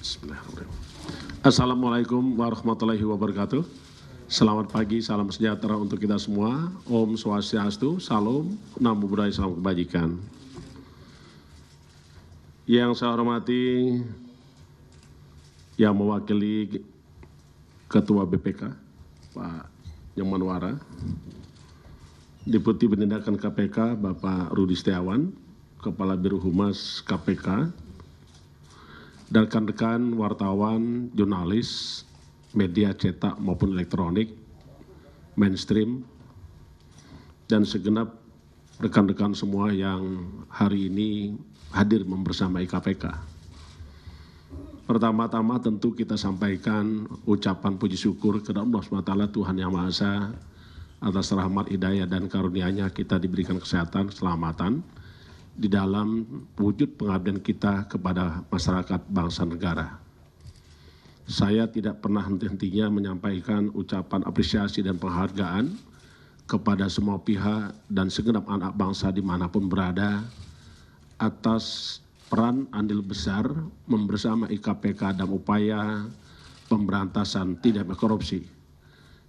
Bismillahirrahmanirrahim. Assalamualaikum warahmatullahi wabarakatuh. Selamat pagi, salam sejahtera untuk kita semua. Om Swastiastu, Salam, Namo Buddhaya, Salam Kebajikan. Yang saya hormati yang mewakili Ketua BPK, Pak Nyomanwara, Deputi Penindakan KPK, Bapak Rudi Setiawan, Kepala Biro Humas KPK, dan rekan-rekan wartawan, jurnalis, media cetak maupun elektronik, mainstream, dan segenap rekan-rekan semua yang hari ini hadir membersamai KPK. Pertama-tama tentu kita sampaikan ucapan puji syukur kepada Allah SWT, Tuhan Yang Maha Esa, atas rahmat, hidayah, dan karunia-Nya kita diberikan kesehatan, keselamatan, di dalam wujud pengabdian kita kepada masyarakat bangsa negara. Saya tidak pernah henti-hentinya menyampaikan ucapan apresiasi dan penghargaan kepada semua pihak dan segenap anak bangsa dimanapun berada atas peran andil besar membersamai KPK dalam upaya pemberantasan tindak pidana korupsi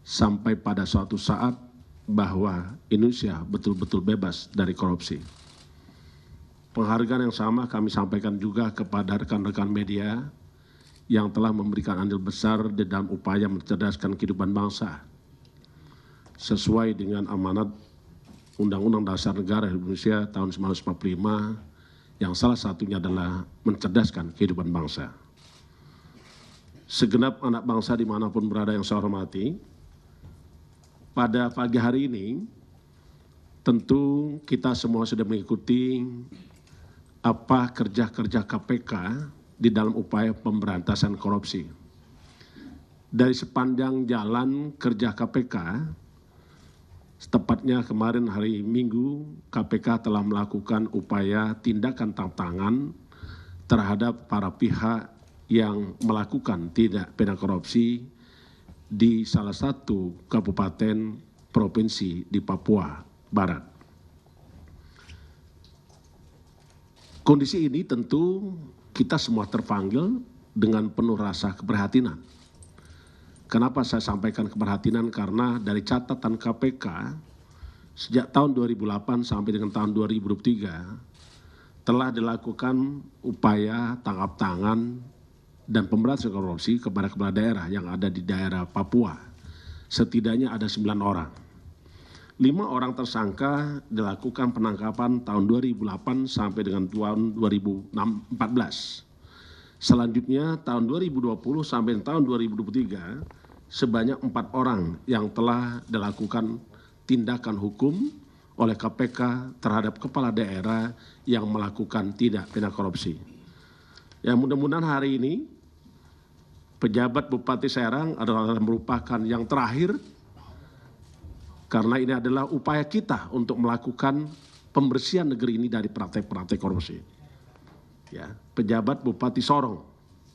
sampai pada suatu saat bahwa Indonesia betul-betul bebas dari korupsi. Penghargaan yang sama kami sampaikan juga kepada rekan-rekan media yang telah memberikan andil besar di dalam upaya mencerdaskan kehidupan bangsa sesuai dengan amanat Undang-Undang Dasar Negara Indonesia tahun 1945 yang salah satunya adalah mencerdaskan kehidupan bangsa. Segenap anak bangsa dimanapun berada yang saya hormati, pada pagi hari ini tentu kita semua sudah mengikuti apa kerja-kerja KPK di dalam upaya pemberantasan korupsi. Dari sepanjang jalan kerja KPK, tepatnya kemarin hari Minggu, KPK telah melakukan upaya tindakan tangan terhadap para pihak yang melakukan tindak pidana korupsi di salah satu kabupaten provinsi di Papua Barat. Kondisi ini tentu kita semua terpanggil dengan penuh rasa keprihatinan. Kenapa saya sampaikan keprihatinan? Karena dari catatan KPK sejak tahun 2008 sampai dengan tahun 2023 telah dilakukan upaya tangkap tangan dan pemberantasan korupsi kepada kepala daerah yang ada di daerah Papua. Setidaknya ada 9 orang. 5 orang tersangka dilakukan penangkapan tahun 2008 sampai dengan tahun 2014. Selanjutnya tahun 2020 sampai tahun 2023 sebanyak 4 orang yang telah dilakukan tindakan hukum oleh KPK terhadap kepala daerah yang melakukan tindak pidana korupsi. Ya, mudah-mudahan hari ini pejabat Bupati Serang adalah merupakan yang terakhir, karena ini adalah upaya kita untuk melakukan pembersihan negeri ini dari praktek-praktek korupsi. Ya, pejabat Bupati Sorong,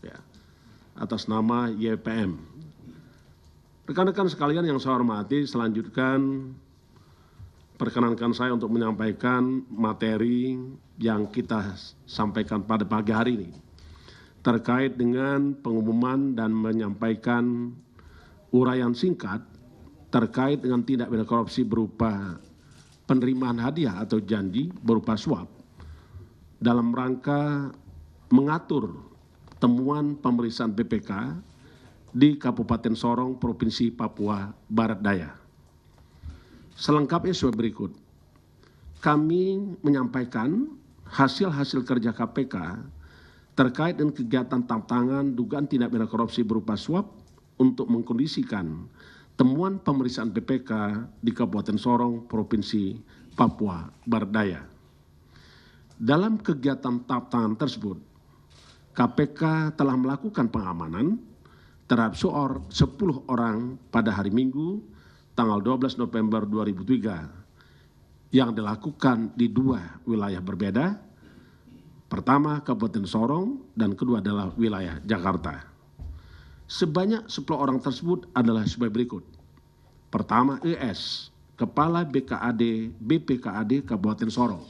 ya, atas nama YPM. Rekan-rekan sekalian yang saya hormati, selanjutnya perkenankan saya untuk menyampaikan materi yang kita sampaikan pada pagi hari ini terkait dengan pengumuman dan menyampaikan uraian singkat terkait dengan tindak pidana korupsi berupa penerimaan hadiah atau janji berupa suap dalam rangka mengatur temuan pemeriksaan BPK di Kabupaten Sorong, Provinsi Papua Barat Daya. Selengkapnya sebagai berikut. Kami menyampaikan hasil-hasil kerja KPK terkait dengan kegiatan tangkap tangan dugaan tindak pidana korupsi berupa suap untuk mengkondisikan temuan pemeriksaan BPK di Kabupaten Sorong, Provinsi Papua Barat Daya. Dalam kegiatan tangkap tangan tersebut, KPK telah melakukan pengamanan terhadap 10 orang pada hari Minggu, tanggal 12 November 2003, yang dilakukan di 2 wilayah berbeda. Pertama, Kabupaten Sorong, dan kedua adalah wilayah Jakarta. Sebanyak 10 orang tersebut adalah sebagai berikut. Pertama, ES, Kepala BPKAD Kabupaten Sorong.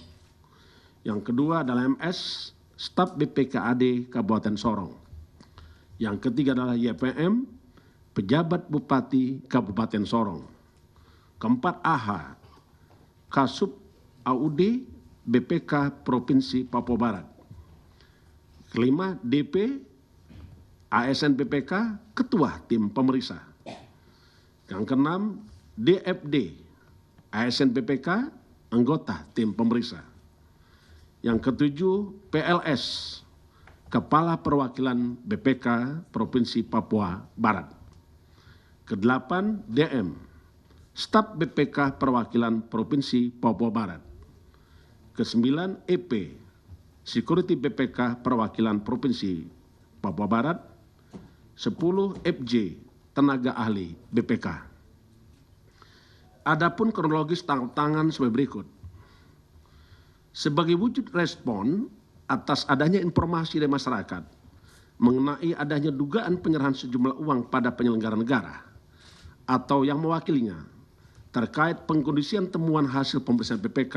Yang kedua adalah MS, Staf BPKAD Kabupaten Sorong. Yang ketiga adalah YPM, pejabat Bupati Kabupaten Sorong. Keempat, AH, Kasub AUD BPK Provinsi Papua Barat. Kelima, DP, ASN BPK, Ketua Tim Pemeriksa. Yang keenam, DFD, ASN BPK, Anggota Tim Pemeriksa. Yang ketujuh, PLS, Kepala Perwakilan BPK Provinsi Papua Barat. Kedelapan, DM, Staf BPK Perwakilan Provinsi Papua Barat. Kesembilan, EP, Security BPK Perwakilan Provinsi Papua Barat. 10, FJ, Tenaga Ahli BPK. Adapun kronologis tangkap tangan sebagai berikut. Sebagai wujud respon atas adanya informasi dari masyarakat mengenai adanya dugaan penyerahan sejumlah uang pada penyelenggara negara atau yang mewakilinya terkait pengkondisian temuan hasil pemeriksaan BPK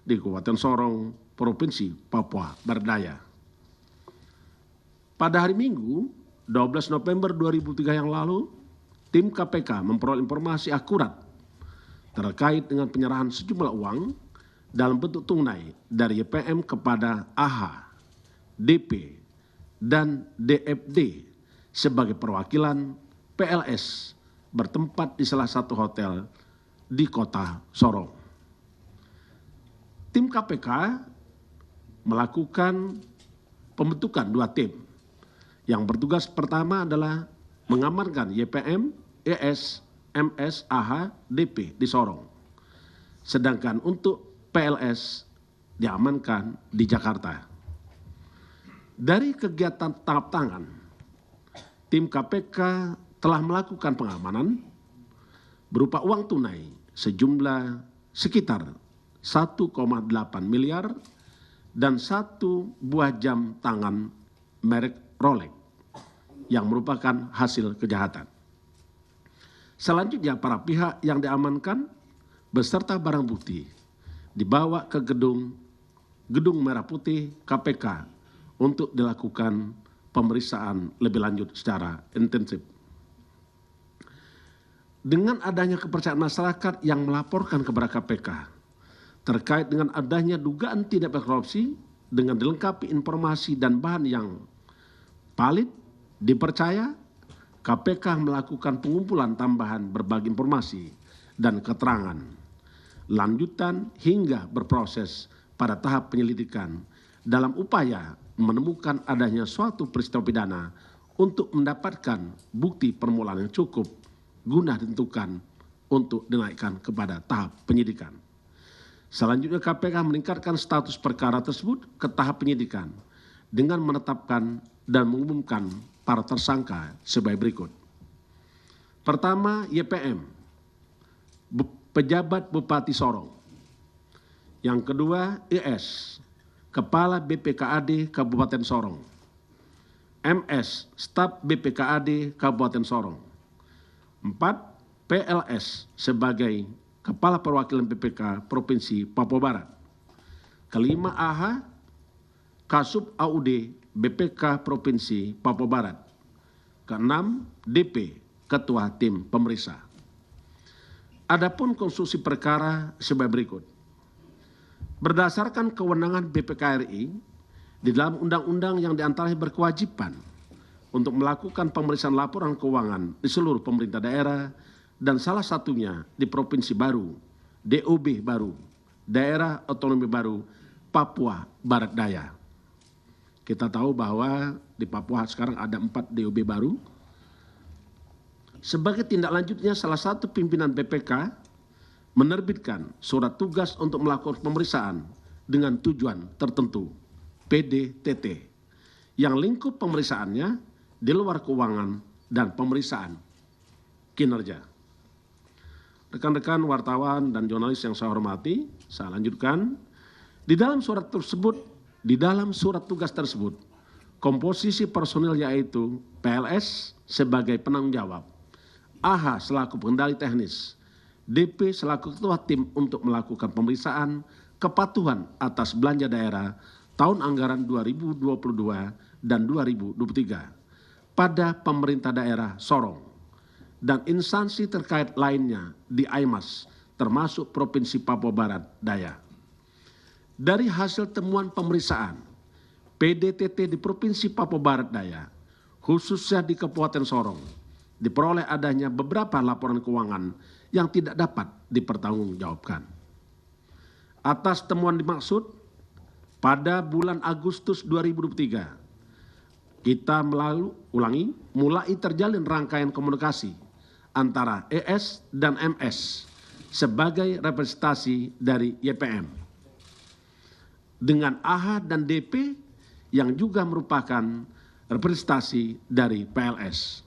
di Kabupaten Sorong, Provinsi Papua Barat Daya. Pada hari Minggu, 12 November 2003 yang lalu, tim KPK memperoleh informasi akurat terkait dengan penyerahan sejumlah uang dalam bentuk tunai dari YPM kepada AH, DP, dan DFD sebagai perwakilan PLS bertempat di salah satu hotel di kota Sorong. Tim KPK melakukan pembentukan 2 tim. Yang bertugas pertama adalah mengamankan YPM, ES, MS, AH, DP di Sorong. Sedangkan untuk PLS diamankan di Jakarta. Dari kegiatan tangkap tangan, tim KPK telah melakukan pengamanan berupa uang tunai sejumlah sekitar 1,8 miliar dan 1 buah jam tangan merek Rolex yang merupakan hasil kejahatan. Selanjutnya para pihak yang diamankan beserta barang bukti dibawa ke gedung Merah Putih KPK untuk dilakukan pemeriksaan lebih lanjut secara intensif. Dengan adanya kepercayaan masyarakat yang melaporkan kepada KPK terkait dengan adanya dugaan tindak pidana korupsi dengan dilengkapi informasi dan bahan yang valid, dipercaya, KPK melakukan pengumpulan tambahan berbagai informasi dan keterangan lanjutan hingga berproses pada tahap penyelidikan dalam upaya menemukan adanya suatu peristiwa pidana untuk mendapatkan bukti permulaan yang cukup guna ditentukan untuk dinaikkan kepada tahap penyidikan. Selanjutnya KPK meningkatkan status perkara tersebut ke tahap penyidikan dengan menetapkan dan mengumumkan para tersangka sebagai berikut. Pertama, YPM, pejabat Bupati Sorong. Yang kedua, ES, Kepala BPKAD Kabupaten Sorong. MS, Staf BPKAD Kabupaten Sorong. 4, PLS sebagai Kepala Perwakilan BPK Provinsi Papua Barat. Kelima, AH, Kasub AUD BPK Provinsi Papua Barat. Keenam, DP, Ketua Tim Pemeriksa. Adapun konstruksi perkara sebagai berikut. Berdasarkan kewenangan BPK RI di dalam undang-undang yang diantaranya berkewajiban untuk melakukan pemeriksaan laporan keuangan di seluruh pemerintah daerah dan salah satunya di Provinsi baru, DOB baru, Daerah Otonomi Baru, Papua Barat Daya. Kita tahu bahwa di Papua sekarang ada 4 DOB baru. Sebagai tindak lanjutnya, salah satu pimpinan BPK menerbitkan surat tugas untuk melakukan pemeriksaan dengan tujuan tertentu, PDTT, yang lingkup pemeriksaannya di luar keuangan dan pemeriksaan kinerja. Rekan-rekan wartawan dan jurnalis yang saya hormati, saya lanjutkan. Di dalam surat tugas tersebut, komposisi personil yaitu PLS sebagai penanggung jawab, AH selaku pengendali teknis, DP selaku ketua tim untuk melakukan pemeriksaan kepatuhan atas belanja daerah tahun anggaran 2022 dan 2023. pada pemerintah daerah Sorong dan instansi terkait lainnya di AIMAS, termasuk Provinsi Papua Barat Daya. Dari hasil temuan pemeriksaan, PDTT di Provinsi Papua Barat Daya, khususnya di Kabupaten Sorong, diperoleh adanya beberapa laporan keuangan yang tidak dapat dipertanggungjawabkan. Atas temuan dimaksud, pada bulan Agustus 2023, kita mulai terjalin rangkaian komunikasi antara ES dan MS sebagai representasi dari YPM dengan AH dan DP yang juga merupakan representasi dari PLS.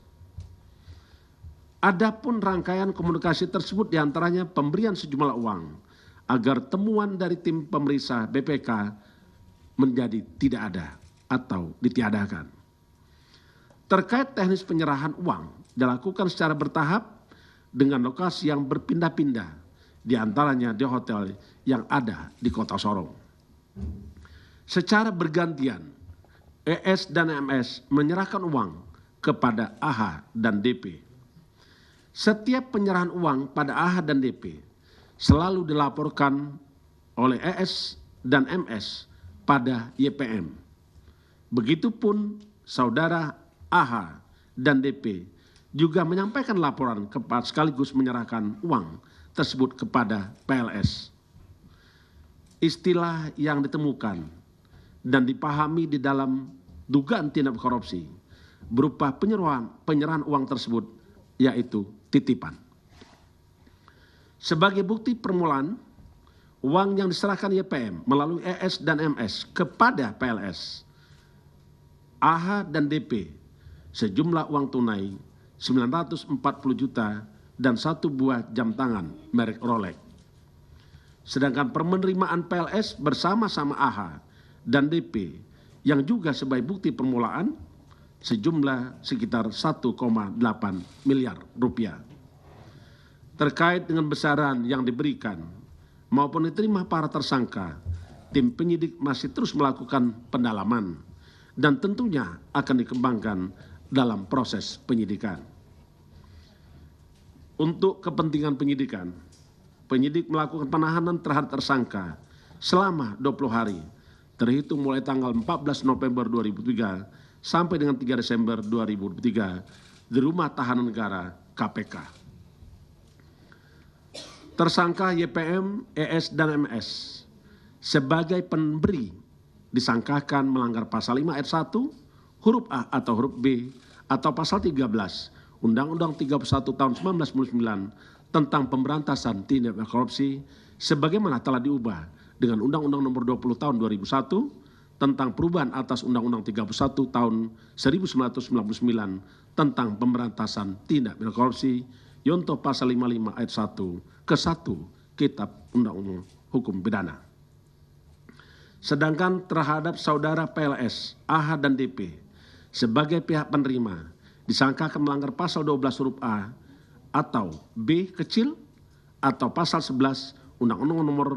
Adapun rangkaian komunikasi tersebut diantaranya pemberian sejumlah uang agar temuan dari tim pemeriksa BPK menjadi tidak ada atau ditiadakan. Terkait teknis penyerahan uang dilakukan secara bertahap dengan lokasi yang berpindah-pindah, diantaranya di hotel yang ada di Kota Sorong. Secara bergantian, ES dan MS menyerahkan uang kepada AH dan DP. Setiap penyerahan uang pada AH dan DP selalu dilaporkan oleh ES dan MS pada YPM. Begitupun saudara AH dan DP juga menyampaikan laporan sekaligus menyerahkan uang tersebut kepada PLS. Istilah yang ditemukan dan dipahami di dalam dugaan tindak korupsi berupa penyerahan uang tersebut yaitu titipan. Sebagai bukti permulaan, uang yang diserahkan YPM melalui ES dan MS kepada PLS, AH dan DP sejumlah uang tunai 940 juta dan 1 buah jam tangan merek Rolex. Sedangkan penerimaan PLS bersama-sama AH dan DP yang juga sebagai bukti permulaan sejumlah sekitar 1,8 miliar rupiah. Terkait dengan besaran yang diberikan maupun diterima para tersangka, tim penyidik masih terus melakukan pendalaman dan tentunya akan dikembangkan dalam proses penyidikan. Untuk kepentingan penyidikan, penyidik melakukan penahanan terhadap tersangka selama 20 hari, terhitung mulai tanggal 14 November 2003 sampai dengan 3 Desember 2023 di Rumah Tahanan Negara KPK. Tersangka YPM, ES, dan MS sebagai pemberi disangkakan melanggar pasal 5 ayat 1, huruf A atau huruf B, atau pasal 13 Undang-Undang 31 tahun 1999 tentang pemberantasan tindak pidana korupsi sebagaimana telah diubah dengan Undang-Undang nomor 20 tahun 2001 tentang perubahan atas Undang-Undang 31 tahun 1999 tentang pemberantasan tindak pidana korupsi yonto pasal 55 ayat 1 ke 1 Kitab Undang-Undang Hukum Pidana. Sedangkan terhadap saudara PLS, AH dan DP sebagai pihak penerima disangkakan melanggar pasal 12 huruf A atau B kecil atau pasal 11 Undang-Undang nomor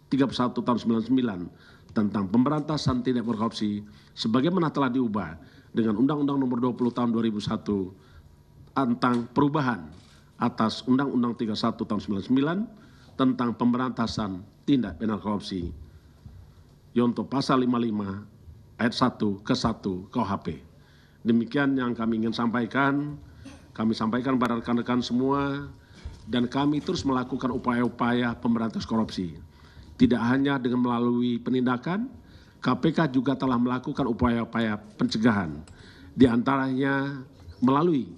31 tahun 99 tentang pemberantasan tindak pidana korupsi sebagaimana telah diubah dengan Undang-Undang nomor 20 tahun 2001 tentang perubahan atas Undang-Undang 31 tahun 99 tentang pemberantasan tindak pidana korupsi yonto pasal 55 ayat 1 ke 1 KUHP. Demikian yang kami ingin sampaikan. Kami sampaikan pada rekan-rekan semua dan kami terus melakukan upaya-upaya pemberantasan korupsi. Tidak hanya dengan melalui penindakan, KPK juga telah melakukan upaya-upaya pencegahan, di antaranya melalui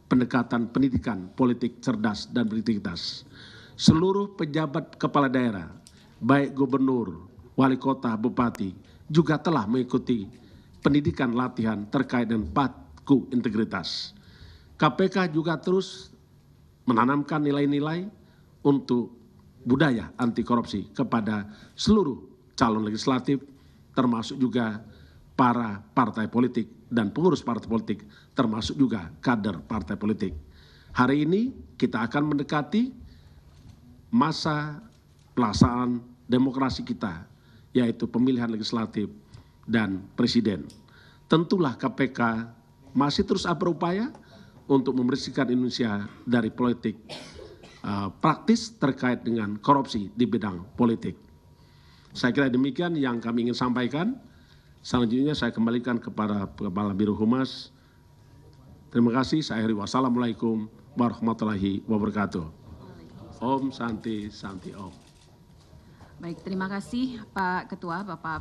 pendekatan pendidikan politik cerdas dan berintegritas. Seluruh pejabat kepala daerah, baik gubernur, wali kota, bupati, juga telah mengikuti pendidikan latihan terkait dengan PATKU integritas. KPK juga terus menanamkan nilai-nilai untuk budaya anti korupsi kepada seluruh calon legislatif termasuk juga para partai politik dan pengurus partai politik termasuk juga kader partai politik. Hari ini kita akan mendekati masa pelaksanaan demokrasi kita yaitu pemilihan legislatif dan presiden. Tentulah KPK masih terus berupaya untuk membersihkan Indonesia dari politik praktis terkait dengan korupsi di bidang politik. Saya kira demikian yang kami ingin sampaikan. Selanjutnya saya kembalikan kepada Kepala Biro Humas. Terima kasih. Saya akhiri. Wassalamualaikum warahmatullahi wabarakatuh. Om Santi Santi Om. Baik, terima kasih Pak Ketua, Bapak